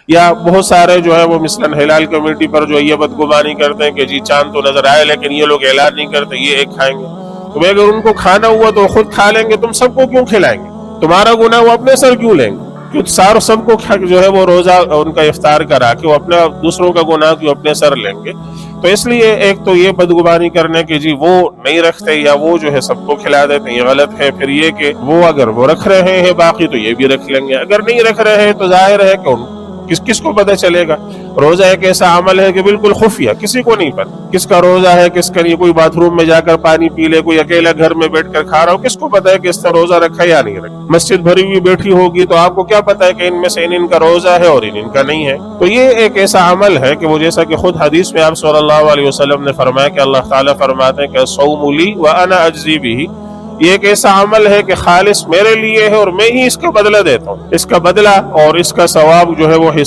یا بہت سارے جو ہے وہ مثلاً ہلال کمیٹی پر جو یہ بدگمانی کرتے ہیں کہ جی چاند تو نظر آئے لیکن یہ لوگ اعلان نہیں کرتے، یہ ایک کھائیں گے۔ تو بھئی اگر ان کو کھانا ہوا تو خود کھا لیں گے، تم سب کو کیوں کھلائیں گے؟ تمہارا گناہ وہ اپنے سر کیوں لیں گے؟ کیوں سب کو جو ہے وہ روزہ ان کا افطار کرا کے وہ اپنے دوسروں کا گناہ کیوں اپنے سر لیں گے؟ تو اس لیے ایک تو یہ بدگمانی کرنے کہ جی وہ نہیں رکھتے یا وہ جو ہے سب کو کھلا دیتے ہیں، یہ غلط ہے۔ پھر یہ کہ وہ اگر وہ رکھ رہے ہیں باقی تو یہ بھی رکھ لیں گے، اگر نہیں رکھ رہے ہیں تو ظاہر ہے کہ کس کو پتہ چلے گا؟ روزہ ایک ایسا عمل ہے کہ بالکل خفیہ، کسی کو نہیں پتہ کس کا روزہ ہے، کس کا نہیں۔ کوئی باتھ روم میں جا کر پانی پی لے، کوئی اکیلا گھر میں بیٹھ کر کھا رہا ہو، کس کو پتہ ہے کہ اس کا روزہ رکھا یا نہیں رکھا؟ مسجد بھری ہوئی بیٹھی ہوگی تو آپ کو کیا پتہ ہے کہ ان میں سے ان کا روزہ ہے اور ان کا نہیں ہے؟ تو یہ ایک ایسا عمل ہے کہ وہ جیسا کہ خود حدیث میں آپ صلی اللہ علیہ وسلم نے فرمایا کہ اللہ تعالیٰ فرماتے ہیں کہ الصوم لی وانا اجزی بہ، یہ ایک ایسا عمل ہے کہ خالص میرے لیے ہے اور میں ہی اس کا بدلہ دیتا ہوں، اس کا بدلہ اور اس کا ثواب جو ہے وہ حساب